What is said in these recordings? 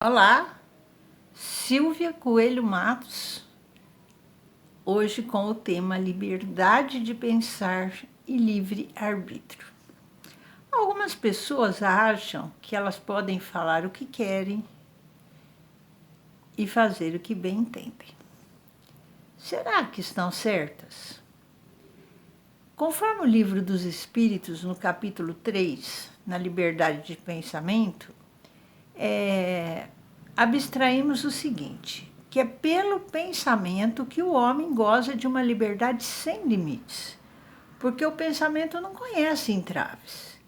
Olá, Silvia Coelho Matos, hoje com o tema liberdade de pensar e livre-arbítrio. Algumas pessoas acham que elas podem falar o que querem e fazer o que bem entendem. Será que estão certas? Conforme o Livro dos Espíritos, no capítulo 3, na liberdade de pensamento, abstraímos o seguinte, que é pelo pensamento que o homem goza de uma liberdade sem limites, porque o pensamento não conhece entraves.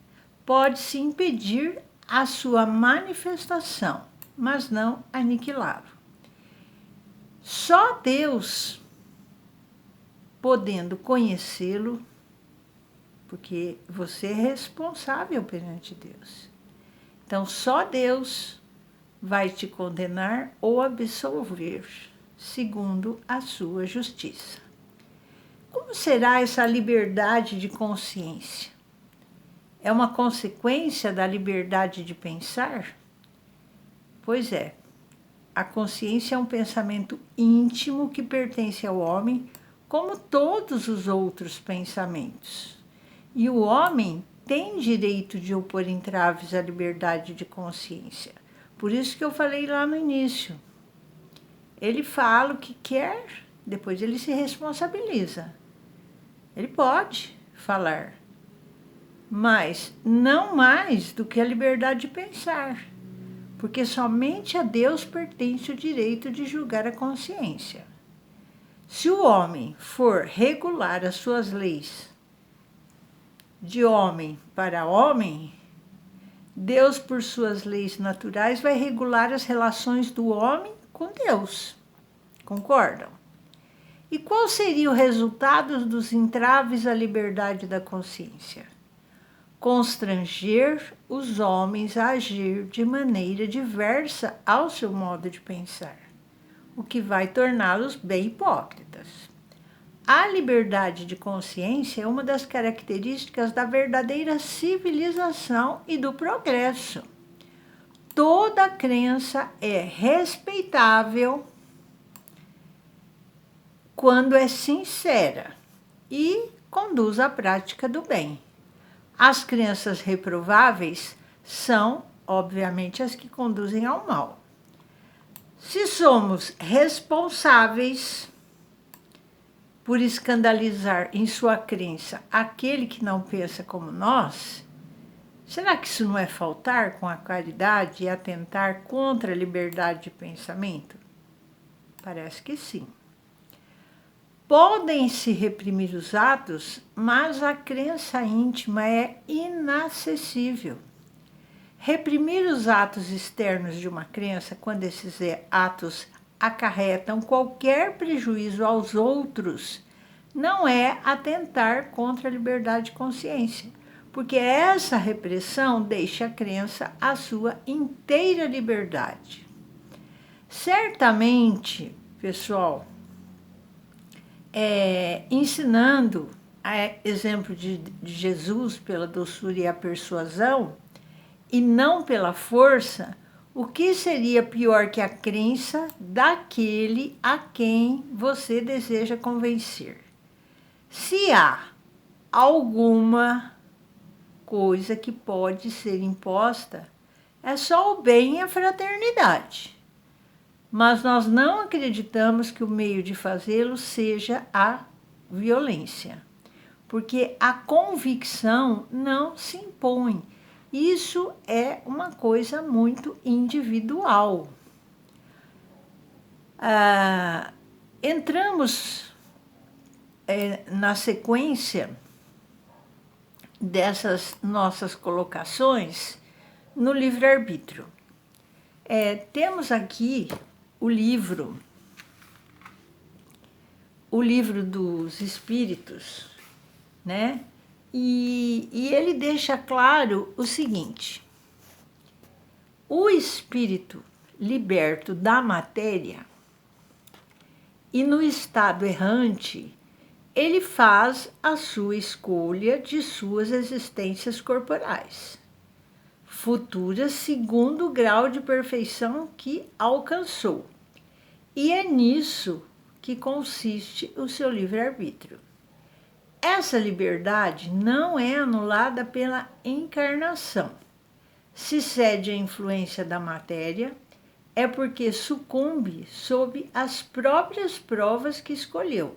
Pode-se impedir a sua manifestação, mas não aniquilá-lo. Só Deus, podendo conhecê-lo, porque você é responsável perante Deus. Então, só Deus vai te condenar ou absolver, segundo a sua justiça. Como será essa liberdade de consciência? É uma consequência da liberdade de pensar? Pois é, a consciência é um pensamento íntimo que pertence ao homem, como todos os outros pensamentos. E o homem tem direito de opor entraves à liberdade de consciência. Por isso que eu falei lá no início. Ele fala o que quer, depois ele se responsabiliza. Ele pode falar, mas não mais do que a liberdade de pensar, porque somente a Deus pertence o direito de julgar a consciência. Se o homem for regular as suas leis de homem para homem, Deus, por suas leis naturais, vai regular as relações do homem com Deus. Concordam? E qual seria o resultado dos entraves à liberdade da consciência? Constranger os homens a agir de maneira diversa ao seu modo de pensar, o que vai torná-los bem hipócritas. A liberdade de consciência é uma das características da verdadeira civilização e do progresso. Toda crença é respeitável quando é sincera e conduz à prática do bem. As crenças reprováveis são, obviamente, as que conduzem ao mal. Se somos responsáveis por escandalizar em sua crença aquele que não pensa como nós, será que isso não é faltar com a caridade e atentar contra a liberdade de pensamento? Parece que sim. Podem-se reprimir os atos, mas a crença íntima é inacessível. Reprimir os atos externos de uma crença, quando esses atos acarretam qualquer prejuízo aos outros, não é atentar contra a liberdade de consciência, porque essa repressão deixa a crença à sua inteira liberdade. Certamente, pessoal, ensinando a exemplo de Jesus pela doçura e a persuasão, e não pela força, o que seria pior que a crença daquele a quem você deseja convencer? Se há alguma coisa que pode ser imposta, é só o bem e a fraternidade. Mas nós não acreditamos que o meio de fazê-lo seja a violência, porque a convicção não se impõe. Isso é uma coisa muito individual. Entramos na sequência dessas nossas colocações no livre-arbítrio. Temos aqui o livro dos Espíritos, né? E ele deixa claro o seguinte: o espírito liberto da matéria e no estado errante, ele faz a sua escolha de suas existências corporais. futuras segundo o grau de perfeição que alcançou. E é nisso que consiste o seu livre-arbítrio. Essa liberdade não é anulada pela encarnação. Se cede à influência da matéria, é porque sucumbe sob as próprias provas que escolheu,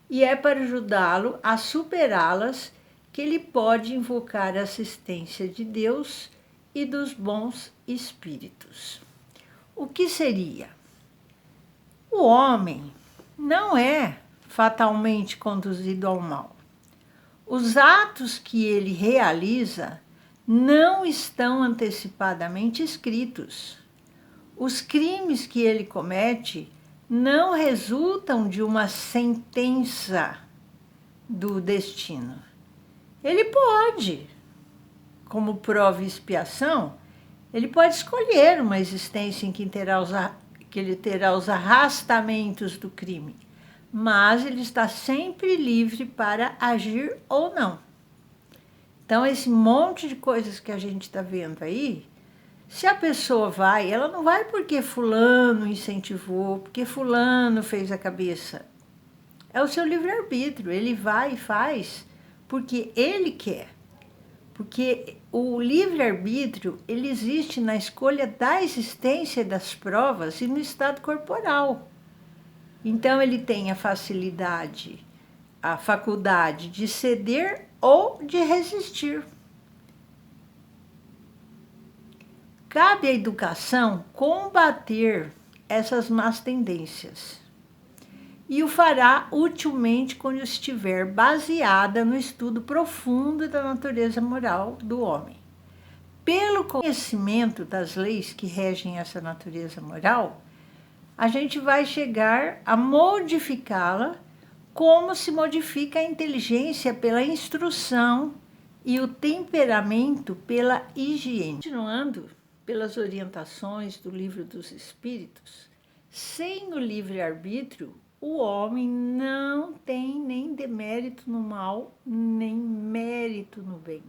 e é para ajudá-lo a superá-las que ele pode invocar a assistência de Deus e dos bons espíritos. O que seria? O homem não é fatalmente conduzido ao mal. Os atos que ele realiza não estão antecipadamente escritos. Os crimes que ele comete não resultam de uma sentença do destino. Ele pode, como prova e expiação, ele pode escolher uma existência em que ele terá os arrastamentos do crime, mas ele está sempre livre para agir ou não. Então, esse monte de coisas que a gente está vendo aí, se a pessoa vai, ela não vai porque fulano incentivou, porque fulano fez a cabeça. É o seu livre-arbítrio, ele vai e faz porque ele quer. Porque o livre-arbítrio, ele existe na escolha da existência das provas e no estado corporal. Então, ele tem a facilidade, a faculdade de ceder ou de resistir. Cabe à educação combater essas más tendências. E o fará utilmente quando estiver baseada no estudo profundo da natureza moral do homem. Pelo conhecimento das leis que regem essa natureza moral, a gente vai chegar a modificá-la como se modifica a inteligência pela instrução e o temperamento pela higiene. Continuando pelas orientações do Livro dos Espíritos, sem o livre-arbítrio, o homem não tem nem demérito no mal, nem mérito no bem.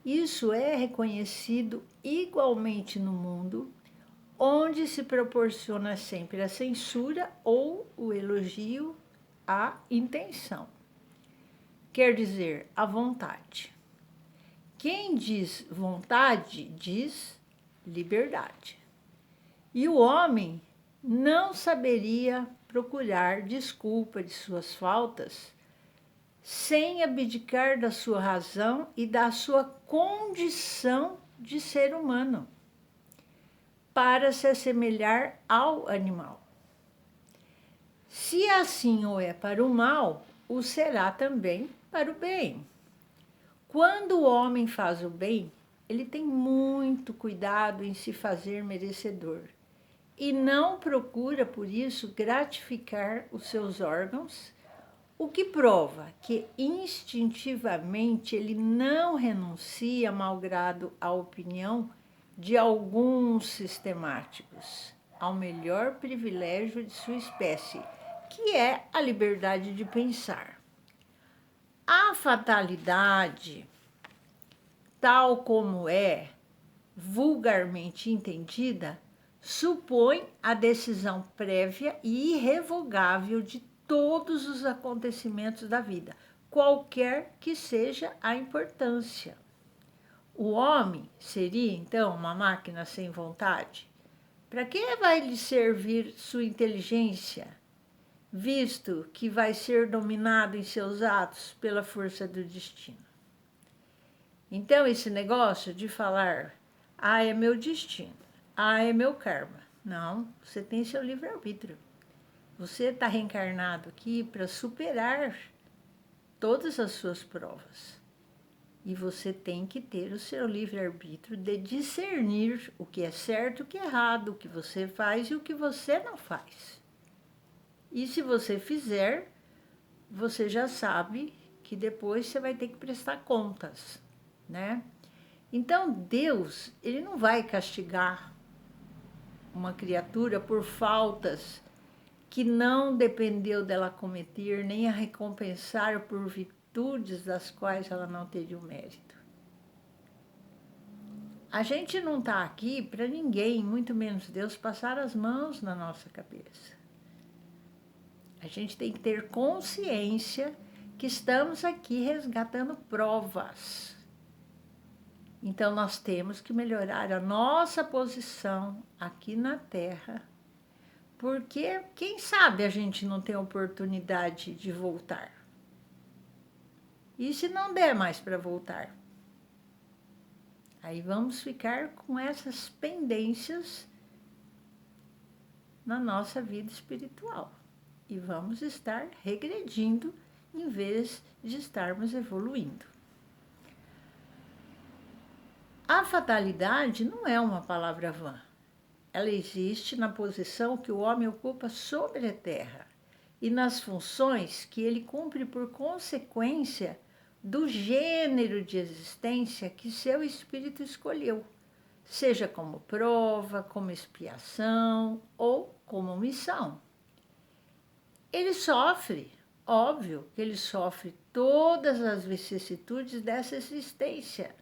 Isso é reconhecido igualmente no mundo, onde se proporciona sempre a censura ou o elogio à intenção. Quer dizer, a vontade. Quem diz vontade, diz liberdade. E o homem não saberia procurar desculpa de suas faltas sem abdicar da sua razão e da sua condição de ser humano, para se assemelhar ao animal. Se assim o é para o mal, o será também para o bem. Quando o homem faz o bem, ele tem muito cuidado em se fazer merecedor e não procura, por isso, gratificar os seus órgãos, o que prova que instintivamente ele não renuncia, malgrado a opinião de alguns sistemáticos, ao melhor privilégio de sua espécie, que é a liberdade de pensar. A fatalidade, tal como é vulgarmente entendida, supõe a decisão prévia e irrevogável de todos os acontecimentos da vida, qualquer que seja a importância. O homem seria, então, uma máquina sem vontade? Para que vai lhe servir sua inteligência, visto que vai ser dominado em seus atos pela força do destino? Então, esse negócio de falar, é meu destino, é meu karma. Não, você tem seu livre-arbítrio. Você está reencarnado aqui para superar todas as suas provas. E você tem que ter o seu livre-arbítrio de discernir o que é certo e o que é errado, o que você faz e o que você não faz. E se você fizer, você já sabe que depois você vai ter que prestar contas, né? Então, Deus, ele não vai castigar uma criatura por faltas que não dependeu dela cometer, nem a recompensar por virtudes das quais ela não teve o mérito. A gente não está aqui para ninguém, muito menos Deus, passar as mãos na nossa cabeça. A gente tem que ter consciência que estamos aqui resgatando provas. Então, nós temos que melhorar a nossa posição aqui na Terra, porque, quem sabe, a gente não tem oportunidade de voltar. E se não der mais para voltar? Aí vamos ficar com essas pendências na nossa vida espiritual. E vamos estar regredindo em vez de estarmos evoluindo. A fatalidade não é uma palavra vã. Ela existe na posição que o homem ocupa sobre a terra e nas funções que ele cumpre por consequência do gênero de existência que seu espírito escolheu, seja como prova, como expiação ou como missão. Ele sofre, óbvio que ele sofre todas as vicissitudes dessa existência,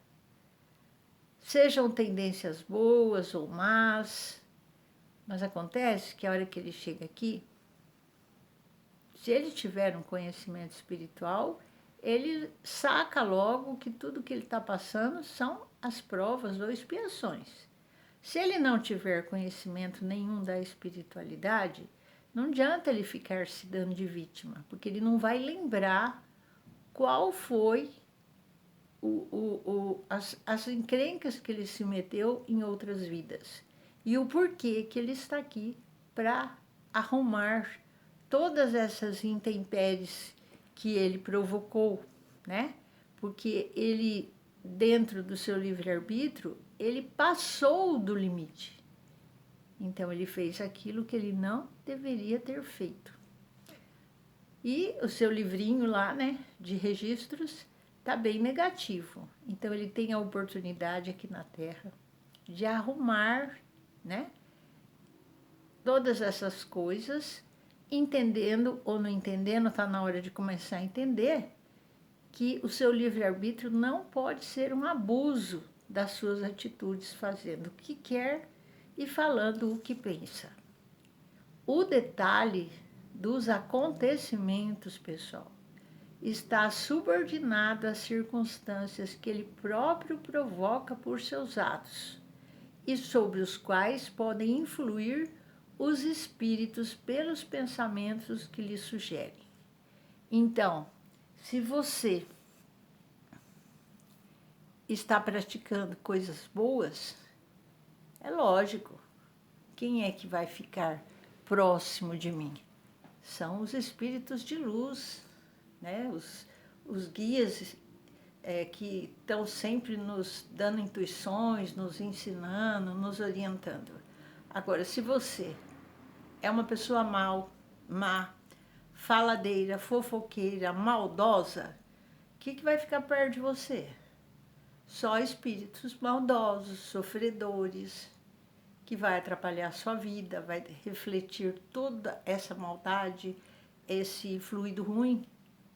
sejam tendências boas ou más, mas acontece que a hora que ele chega aqui, se ele tiver um conhecimento espiritual, ele saca logo que tudo que ele está passando são as provas ou expiações. Se ele não tiver conhecimento nenhum da espiritualidade, não adianta ele ficar se dando de vítima, porque ele não vai lembrar qual foi as encrencas que ele se meteu em outras vidas e o porquê que ele está aqui para arrumar todas essas intempéries que ele provocou, né? Porque ele, dentro do seu livre-arbítrio, ele passou do limite. Então, ele fez aquilo que ele não deveria ter feito. E o seu livrinho lá, né, de registros, está bem negativo. Então, ele tem a oportunidade aqui na Terra de arrumar, né, todas essas coisas, entendendo ou não entendendo, está na hora de começar a entender que o seu livre-arbítrio não pode ser um abuso das suas atitudes, fazendo o que quer e falando o que pensa. O detalhe dos acontecimentos, pessoal, está subordinado às circunstâncias que ele próprio provoca por seus atos e sobre os quais podem influir os espíritos pelos pensamentos que lhe sugerem. Então, se você está praticando coisas boas, é lógico, quem é que vai ficar próximo de mim? São os espíritos de luz, né? Os guias que estão sempre nos dando intuições, nos ensinando, nos orientando. Agora, se você é uma pessoa má, faladeira, fofoqueira, maldosa, o que vai ficar perto de você? Só espíritos maldosos, sofredores, que vai atrapalhar a sua vida, vai refletir toda essa maldade, esse fluido ruim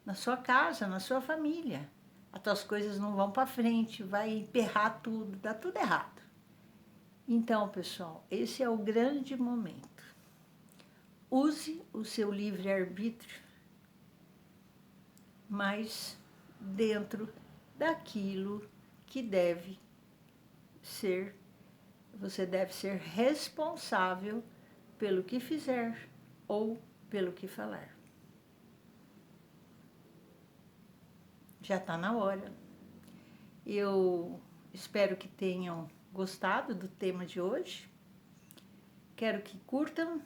na sua casa, na sua família. As tuas coisas não vão para frente, vai emperrar tudo, dá tudo errado. Então, pessoal, esse é o grande momento. Use o seu livre-arbítrio, mas dentro daquilo que deve ser. Você deve ser responsável pelo que fizer ou pelo que falar. Já está na hora. Eu espero que tenham gostado do tema de hoje. Quero que curtam,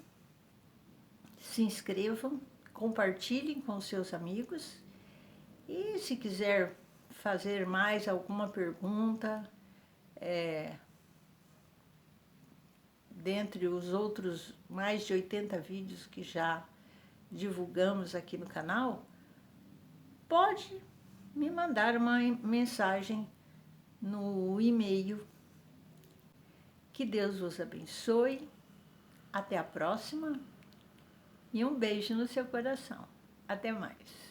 se inscrevam, compartilhem com seus amigos e se quiser fazer mais alguma pergunta, dentre os outros mais de 80 vídeos que já divulgamos aqui no canal, pode me mandar uma mensagem no e-mail. Que Deus vos abençoe. Até a próxima e um beijo no seu coração. Até mais.